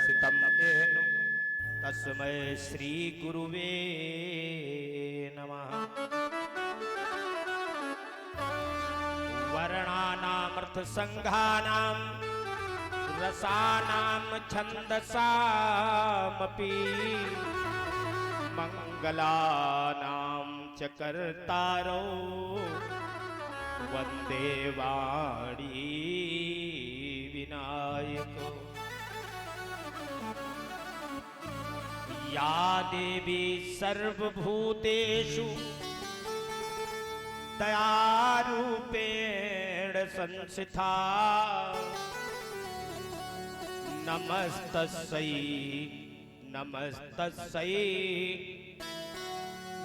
दर्शितं येन तस्मै श्री गुरुवे नमः। वर्णानामर्थसंघानां रसानां छन्दसामपि मंगलानां च कर्तारो वन्दे वाणी विनायको। या देवी सर्वभूतेषु दयारूपेण संस्थिता नमस्तस्यै नमस्तस्यै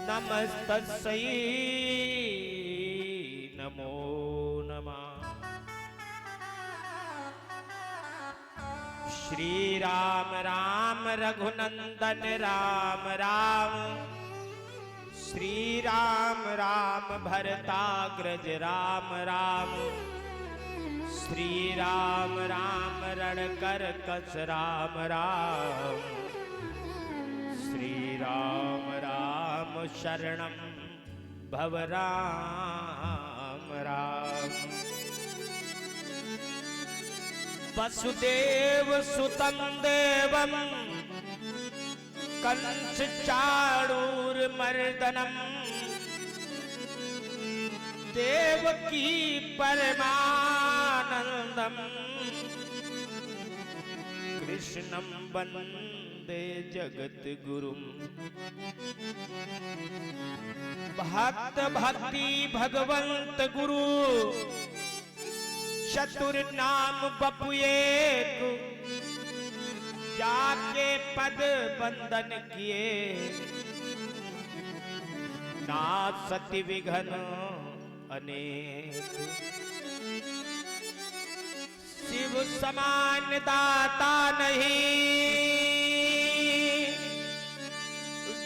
नमस्तस्यै नमो नमः। श्री राम राम रघुनंदन राम राम, श्री राम राम भरताग्रज राम राम, श्री राम राम रणकर कस राम राम, श्री राम राम शरणं भव राम राम। वसुदेव सुतं देवं कंस चाणूरमर्दनं देवकी परमानंदं कृष्णं वंदे जगद्गुरुं। भक्त भक्ति भगवंत गुरु चतुर नाम बपु एक, जाके पद बंदन किए नासति विघ्न अनेक। शिव समान दाता नहीं,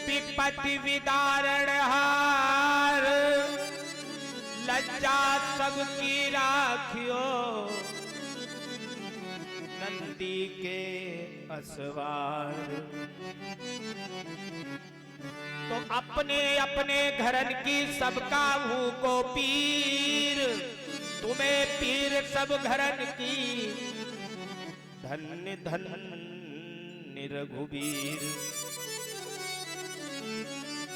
विपत्ति विदारण हार, लज्जा सबकी राखियो नंदी के असवार। तो अपने अपने घरन की सबका हूँ को पीर, तुम्हें पीर सब घरन की धन्य धन्य रघुबीर।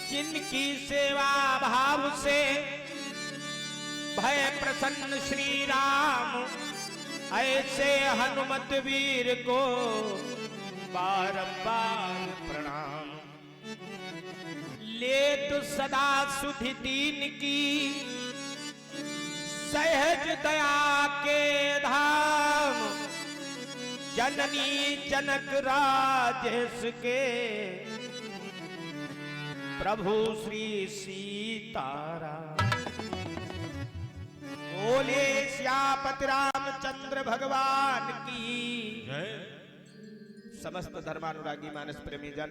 जिनकी सेवा भाव से भय प्रसन्न श्री राम, ऐसे हनुमत वीर को बारंबार प्रणाम। ले तो सदा सुधि दीन की सहज दया के धाम, जननी जनक राजेश के प्रभु श्री सीताराम। बोले श्यापति रामचंद्र भगवान की जय। समस्त धर्मानुरागी मानस प्रेमी जन,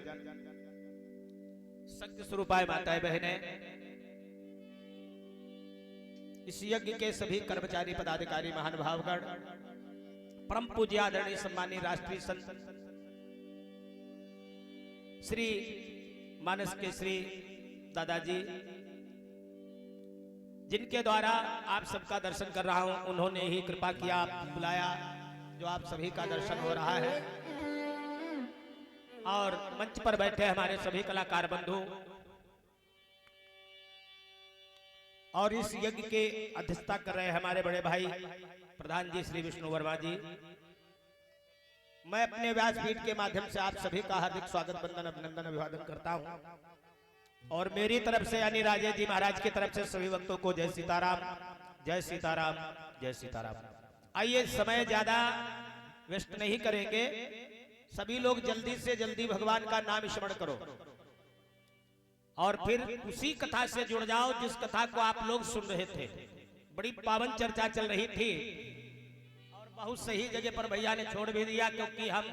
सत्य स्वरूपाय माताएं बहने, इस यज्ञ के सभी कर्मचारी पदाधिकारी महानुभावगण, परम पूज्य आदरणीय सम्मानीय राष्ट्रीय संत श्री मानस के श्री दादाजी, जिनके द्वारा आप सबका दर्शन कर रहा हूं, उन्होंने ही कृपा किया, आप बुलाया, जो आप सभी का दर्शन हो रहा है। और मंच पर बैठे हमारे सभी कलाकार बंधु और इस यज्ञ के अध्यक्षता कर रहे हमारे बड़े भाई प्रधान जी श्री विष्णु वर्मा जी, मैं अपने व्यासपीठ के माध्यम से आप सभी का हार्दिक स्वागत, वंदन, अभिनंदन, अभिवादन करता हूं। और मेरी तरफ से यानी राजे जी महाराज की तरफ से सभी भक्तों को जय सीताराम, जय सीताराम, जय सीताराम। आइए, समय ज्यादा वेस्ट नहीं करेंगे, सभी लोग जल्दी से जल्दी भगवान का नाम स्मरण करो और फिर उसी कथा से जुड़ जाओ जिस कथा को आप लोग सुन रहे थे। बड़ी पावन चर्चा चल रही थी और बहुत सही जगह पर भैया ने छोड़ भी दिया, क्योंकि हम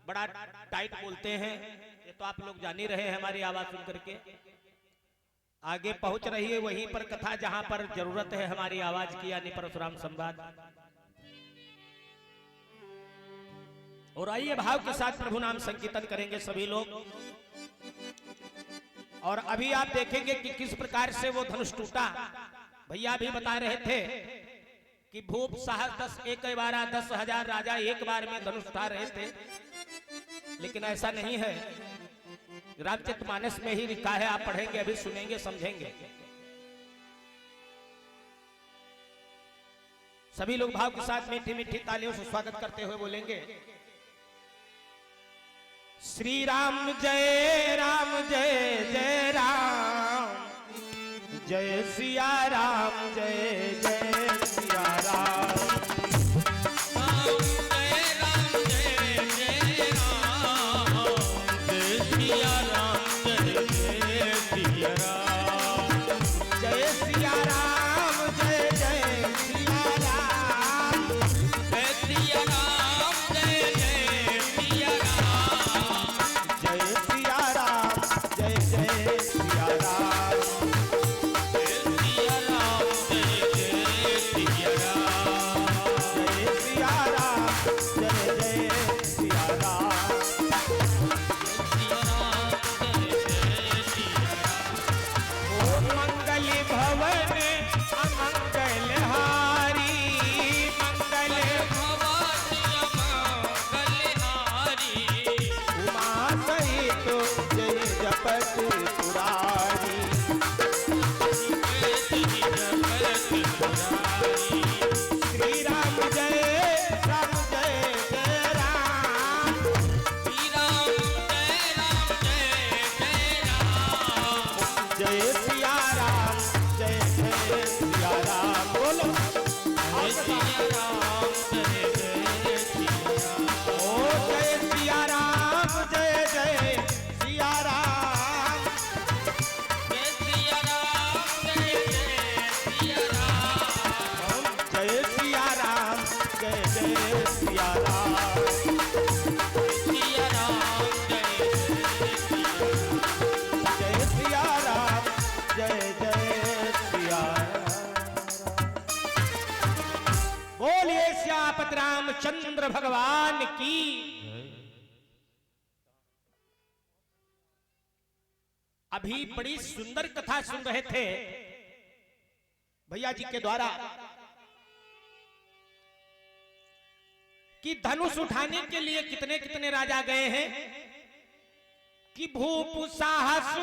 बड़ा टाइट बोलते हैं, ये तो आप लोग जान ही रहे हैं हमारी आवाज सुन करके। आगे पहुंच रही है वहीं पर कथा जहां पर जरूरत है हमारी आवाज की, यानी परशुराम संवाद। और आइए भाव के साथ प्रभु नाम संकीर्तन करेंगे सभी लोग। और अभी आप देखेंगे कि किस प्रकार से वो धनुष टूटा। भैया भी बता रहे थे कि भूप साहस 10,000 राजा एक बार में धनुष उठा रहे थे, लेकिन ऐसा नहीं है। रामचरितमानस में ही लिखा है, आप पढ़ेंगे, अभी सुनेंगे, समझेंगे। सभी लोग भाव के साथ मीठी मीठी तालियों से स्वागत करते हुए बोलेंगे, श्री राम जय जय राम, जय सिया राम जय जय सिया राम। रामचंद्र भगवान की। अभी बड़ी सुंदर कथा सुन रहे थे भैया जी के द्वारा कि धनुष उठाने के लिए कितने कितने राजा गए हैं, कि भूप साहस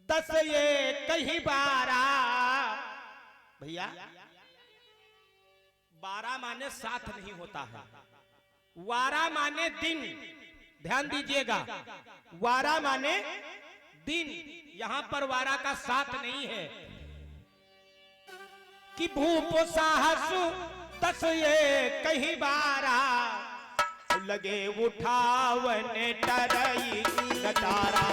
10 ये कहीं 12। भैया 12 माने 7 नहीं होता है, 12 माने दिन। ध्यान दीजिएगा, 12 माने दिन, यहां पर 12 का 7 नहीं है। कि भूप साहस 10 ये कहीं 12, लगे उठावन टरई कटारा।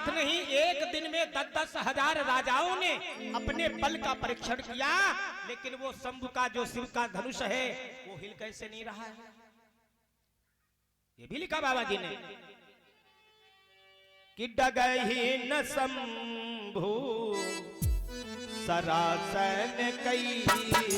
नहीं, एक दिन में 10-10 हजार राजाओं ने अपने बल का परीक्षण किया, लेकिन वो शंभु का जो शिव का धनुष है वो हिल कैसे नहीं रहा है। ये भी लिखा बाबा जी ने कि डगहि न शंभु सरासन कैसे,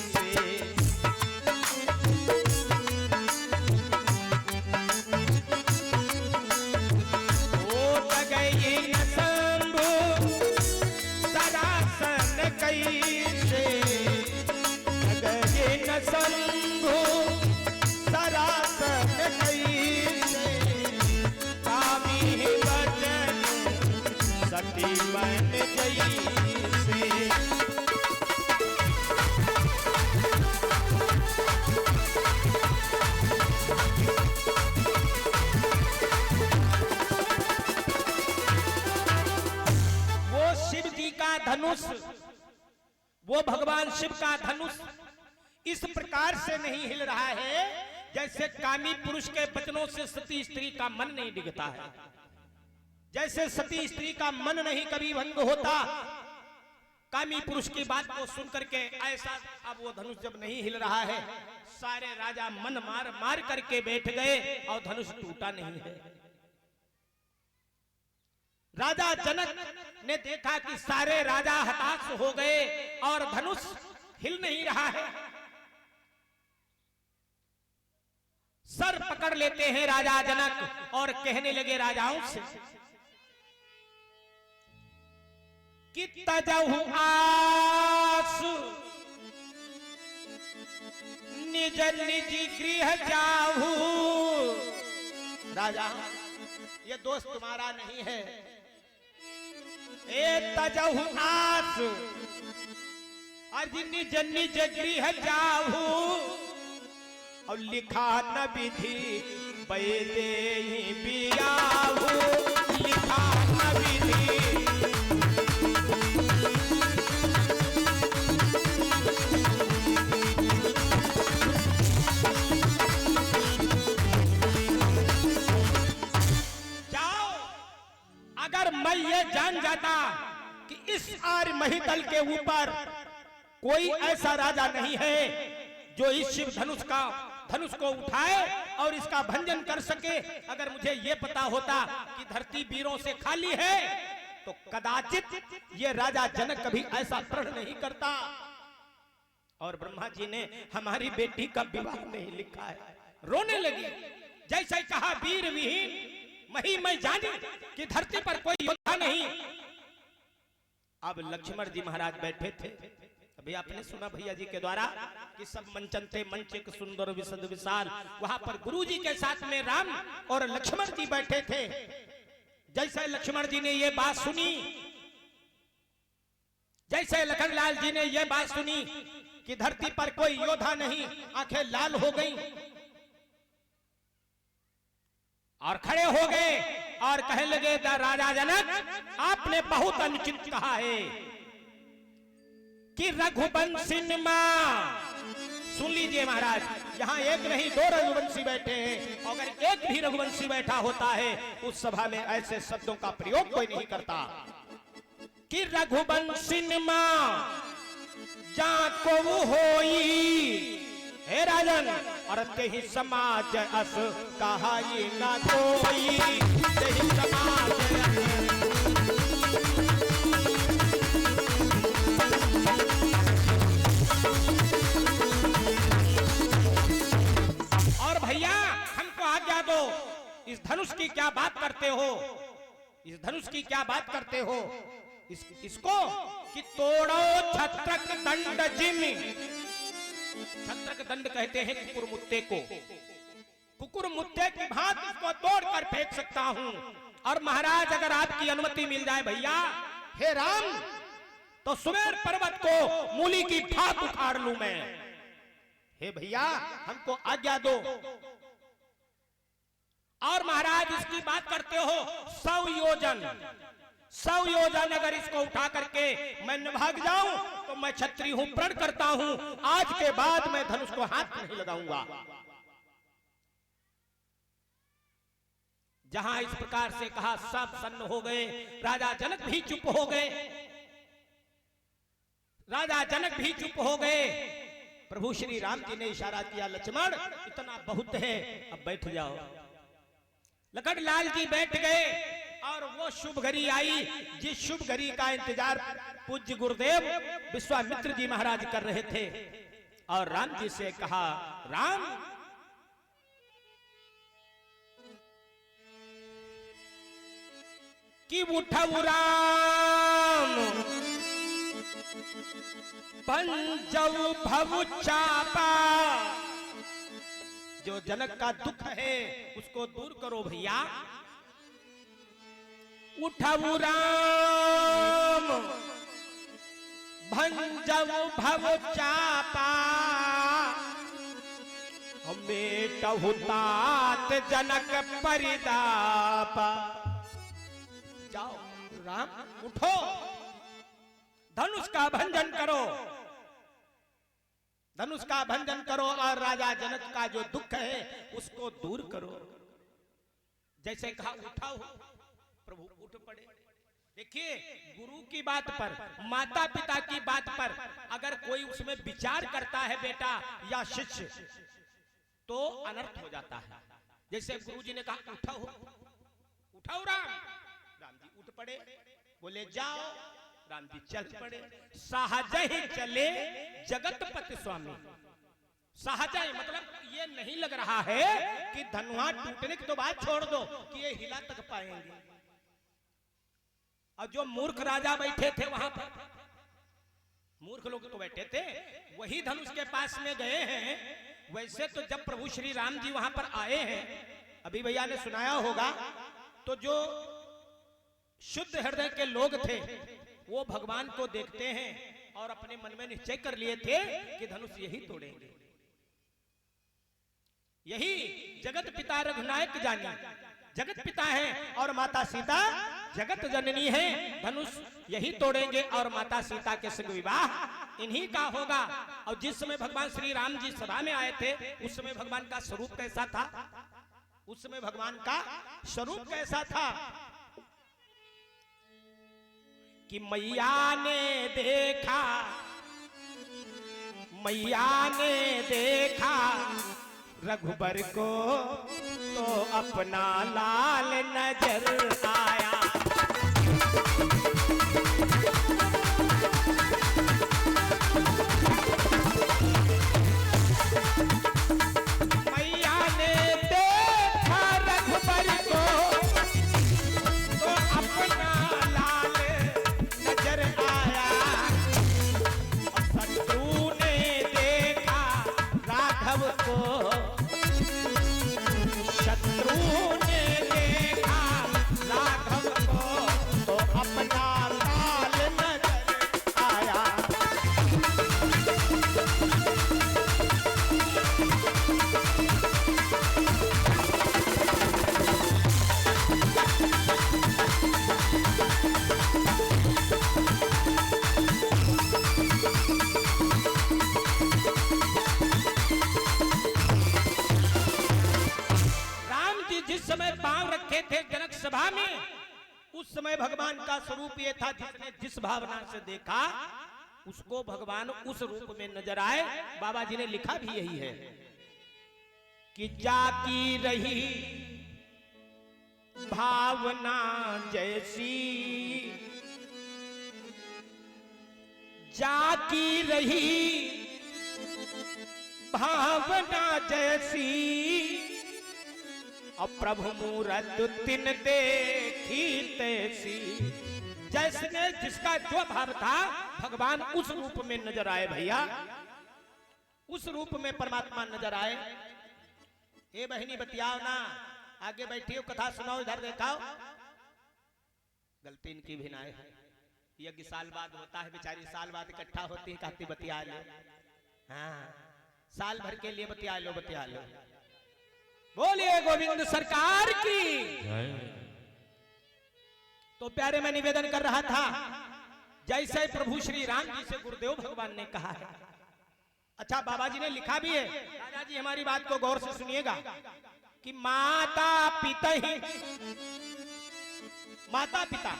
धनुष, वो भगवान शिव का धनुष इस प्रकार से नहीं हिल रहा है जैसे कामी पुरुष के वचनों से सती स्त्री का मन नहीं डिगता है। जैसे सती स्त्री का मन नहीं कभी भंग होता, कामी पुरुष की बात को सुन करके ऐसा, अब वो धनुष जब नहीं हिल रहा है, सारे राजा मन मार मार करके बैठ गए और धनुष टूटा नहीं है। राजा जनक ने देखा कि सारे राजा हताश हो गए और धनुष हिल नहीं रहा है। सर पकड़ लेते हैं राजा जनक और कहने लगे राजाओं से कि तजहु आस निज निज गृह जाहू। राजा, ये दोस्त तुम्हारा नहीं है। ए तजहु आस आज निज निज गृह जाहू और लिखा न विधि बैदे ही बियाहू। लिखा न विधि जाओ, अगर मैं ये जान जाता कि इस आर्य महितल के ऊपर कोई ऐसा राजा नहीं है जो इस शिव धनुष को उठाए और इसका भंजन कर सके, अगर मुझे यह पता होता कि धरती वीरों से खाली है तो कदाचित ये राजा जनक कभी ऐसा प्रण नहीं करता। और ब्रह्मा जी ने हमारी बेटी का विवाह नहीं लिखा है। रोने लगी। जैसे कहा वीर विहीन मही मैं जानी कि धरती पर कोई योद्धा नहीं। अब लक्ष्मण जी महाराज बैठे थे। अभी आपने सुना भैया जी के द्वारा कि सब मंचन थे, मंच एक सुंदर विशद विशाल। वहां पर गुरु जी के साथ में राम और लक्ष्मण जी बैठे थे। जैसे लक्ष्मण जी ने ये बात सुनी, जैसे लखनलाल जी ने ये बात सुनी कि धरती पर कोई योद्धा नहीं, आंखें लाल हो गई और खड़े हो गए और कहने लगे राजा जनक, आपने बहुत अनुचित कहा है कि रघुवंशी मां। सुन लीजिए महाराज, यहाँ एक नहीं दो रघुवंशी बैठे हैं। अगर एक भी रघुवंशी बैठा होता है उस सभा में ऐसे शब्दों का प्रयोग कोई नहीं करता कि रघुवंशी मां जाको होई। हे राजन, और तेहि समाज अस कहाई ना कोई। तेहि समाज और भैया हमको आज्ञा दो, इस धनुष की क्या बात करते हो? इस धनुष की क्या बात करते हो? इसको कि तोड़ो छत्रक दंड जिमि। छत्रक दंड कहते हैं कुकुर मुत्ते को। कुकुर मुत्ते की भांति इसको तोड़कर फेंक सकता हूं। और महाराज अगर आपकी अनुमति मिल जाए भैया, हे राम, तो सुमेर पर्वत को मूली की ठाक उखाड़ लूं मैं। हे भैया हमको आज्ञा दो। और महाराज इसकी बात करते हो 100 योजन अगर इसको उठा करके मैं न भाग जाऊं तो मैं क्षत्रिय हूं, प्रण करता हूं आज के बाद मैं धनुष को हाथ नहीं लगाऊंगा। जहां इस प्रकार से कहा सब सन्न हो गए। राजा जनक भी चुप हो गए। राजा जनक भी चुप हो गए। प्रभु श्री राम जी ने इशारा किया, लक्ष्मण इतना बहुत है, अब बैठ जाओ। लखनलाल जी बैठ गए और वो शुभ घड़ी आई जिस शुभ घड़ी का इंतजार पूज्य गुरुदेव विश्वामित्र जी महाराज कर रहे थे। और राम जी से कहा, राम कि उठऊ राम पंजऊ भव चापा। जो जनक का दुख है उसको दूर करो भैया। उठऊ राम भंजऊ भव चापा। मेटहु तात जनक परिदापा। जाओ राम, उठो, धनुष का भंजन करो, धनुष का भंजन करो और राजा जनक का जो दुख है उसको दूर करो। जैसे कहा उठाओ, प्रभु उठ पड़े। देखिए, गुरु की बात पर, माता पिता की बात पर अगर कोई उसमें विचार करता है बेटा या शिष्य, तो अनर्थ हो जाता है। जैसे गुरुजी ने कहा उठाओ उठाओ राम, राम जी उठ पड़े, बोले जाओ, राम जी चल पड़े। सहज ही चले जगतपति स्वामी। सहज ही मतलब ये नहीं लग रहा है कि धनुआ टूटने की तो बात छोड़ दो कि ये हिला तक पाएंगे। और जो मूर्ख राजा बैठे थे वहां पर, मूर्ख लोग तो बैठे थे, वही धनुष के पास में गए हैं। वैसे तो जब प्रभु श्री राम जी वहां पर आए हैं, अभी भैया ने सुनाया होगा, तो जो शुद्ध हृदय के लोग थे वो भगवान को देखते हैं और अपने मन में निश्चय कर लिए थे कि धनुष यही तोड़ेंगे। यही जगत पिता रघुनायक जानी, जगत पिता है और माता सीता जगत जननी है। धनुष यही तोड़ेंगे और माता सीता के संग विवाह इन्हीं का होगा। और जिस समय भगवान श्री राम जी सभा में आए थे, उस समय भगवान का स्वरूप कैसा था? उस समय भगवान का स्वरूप कैसा था कि मैया ने देखा, मैया ने देखा रघुबर को, तो अपना लाल नजर आया। मैया ने देखा रघुबर को, तो अपना लाल नजर आया। शत्रु ने देखा राघव को, शत्रु ने देखा राघव को, तो अपना लाल नजर आया। जिस समय पांव रखे थे जनक सभा में, उस समय भगवान का स्वरूप ये था, जिसने जिस भावना से देखा उसको भगवान उस रूप में नजर आए। बाबा जी ने लिखा भी यही है कि जाकी रही भावना जैसी, जाकी रही भावना जैसी, और प्रभु मूरत तिन देखी तैसी। जैसने जिसका जो भाव था, भगवान उस रूप में नजर आए भैया, उस रूप में परमात्मा नजर आए। ए बहनी बतियाओ ना, आगे बैठी हो, कथा सुनाओ, इधर देखाओ। गलती इनकी भी ना है। यज्ञ साल बाद होता है, बेचारी साल बाद इकट्ठा होती है, कहती बतिया लो। हाँ, साल भर के लिए बतिया लो, बतिया लो। बोलिए गोविंद सरकार की। तो प्यारे मैं निवेदन कर रहा था, जैसे प्रभु श्री राम जी से गुरुदेव भगवान ने कहा है। अच्छा, बाबा जी ने लिखा भी है, दादाजी हमारी बात को गौर से सुनिएगा, कि माता पिता ही, माता पिता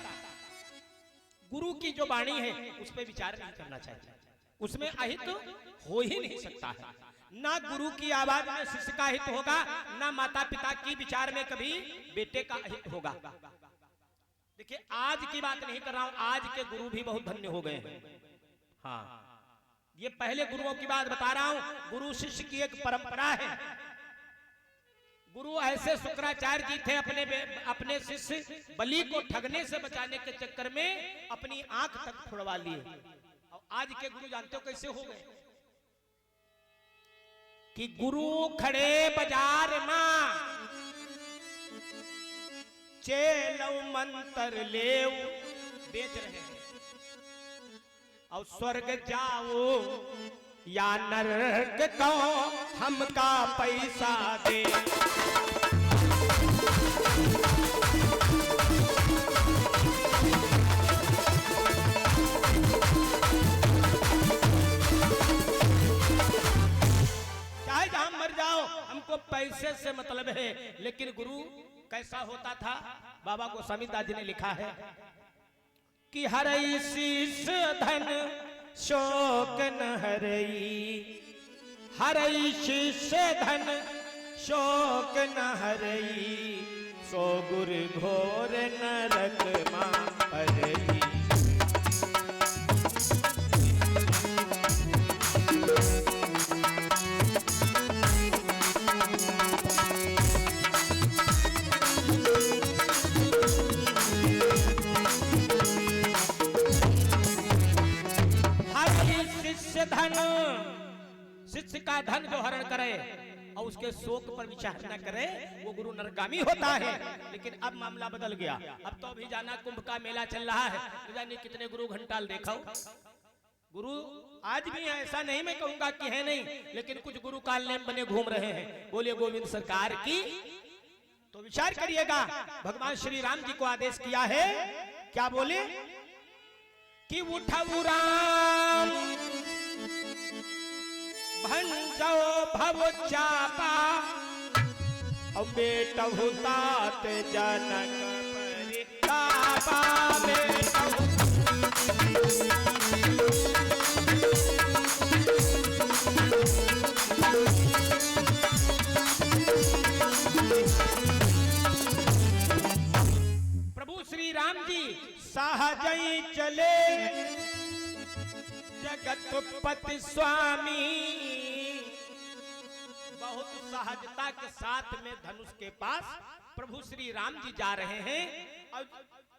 गुरु की जो वाणी है उस पर विचार नहीं करना चाहिए, उसमें अहित हो ही नहीं सकता है। ना गुरु की आवाज में शिष्य का हित होगा, ना माता पिता की विचार में कभी बेटे का हित होगा। देखिए, आज की बात नहीं कर रहा हूं, आज के गुरु भी बहुत धन्य हो गए हैं। हाँ, ये पहले गुरुओं की बात बता रहा हूं। गुरु शिष्य की एक परंपरा है। गुरु ऐसे शुक्राचार्य जी थे, अपने शिष्य बलि को ठगने से बचाने के चक्कर में अपनी आंख तक फोड़वा लिए। और आज के गुरु जानते हो कैसे हो गए? कि गुरु खड़े बाजार मां, चेलौ मंत्र लेव बेच रहे हैं, और स्वर्ग जाओ या नरक को हमका पैसा दे। चाहे जहां मर जाओ, हमको पैसे से मतलब है। लेकिन गुरु कैसा होता था? बाबा गोस्वामी दास जी ने लिखा है कि हरई शीश धन शोक न हरई, हरई शीश धन शोक न हरई, सो गुर घोर नरक मां परई। धन, शिष्य का धन जो हरण करे और उसके शोक पर विचार न करे वो गुरु नरगामी होता है। लेकिन अब मामला बदल गया। अब तो अभी जाना कुंभ का मेला चल रहा है, तो जाने कितने गुरु घंटाल देखो। गुरु आज भी है, ऐसा नहीं मैं कहूंगा कि है नहीं, लेकिन कुछ गुरु काल नेम बने घूम रहे हैं। बोले गोविंद सरकार की। तो विचार करिएगा, भगवान श्री राम जी को आदेश किया है, क्या बोले कि उठऊ राम भंजो भव चापा, और बेटहु तात जनक परितापा, बेटहु प्रभु श्री राम जी सहजई चले जगतपति स्वामी, बहुत सहजता के साथ में धनुष के पास प्रभु श्री राम जी जा रहे हैं।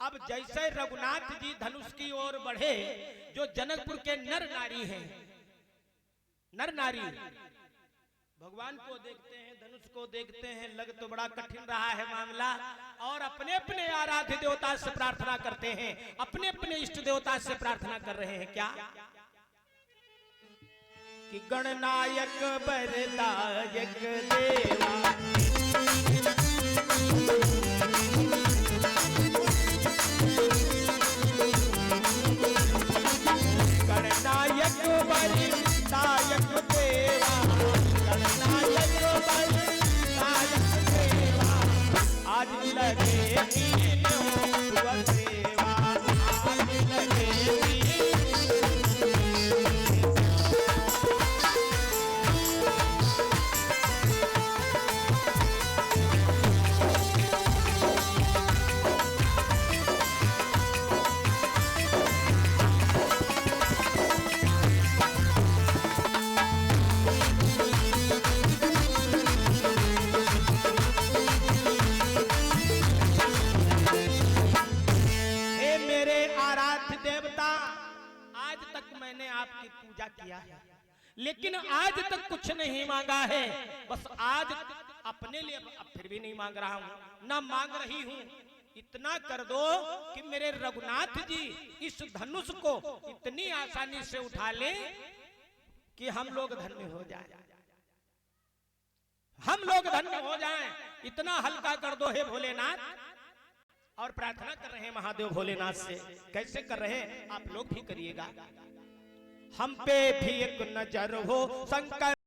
अब जैसे रघुनाथ जी धनुष की ओर बढ़े, जो जनकपुर के नर नारी हैं, नर नारी भगवान को देखते हैं, धनुष को देखते हैं, लग तो बड़ा कठिन रहा है मामला, और अपने अपने आराध्य देवता से प्रार्थना करते हैं, अपने अपने इष्ट देवता से प्रार्थना कर रहे हैं। क्या कि गणनायक बरदायक देवा, गणनायक बरदायक देवा, गणनायक बरदायक देवा, आज लगे दीन हो सेवा, आज लगे आपकी पूजा किया है, लेकिन आज तक कुछ नहीं मांगा है। बस आज अपने लिए, अब फिर भी नहीं मांग रहा हूं, ना मांग रही हूं, इतना कर दो कि मेरे रघुनाथ जी इस धनुष को इतनी आसानी से उठा ले कि हम लोग धन्य हो जाएं, हम लोग धन्य हो जाएं। इतना हल्का कर दो हे भोलेनाथ। और प्रार्थना कर रहे हैं महादेव भोलेनाथ से। कैसे कर रहे हैं आप लोग भी करिएगा। हम पे भी एक नजर हो शंकर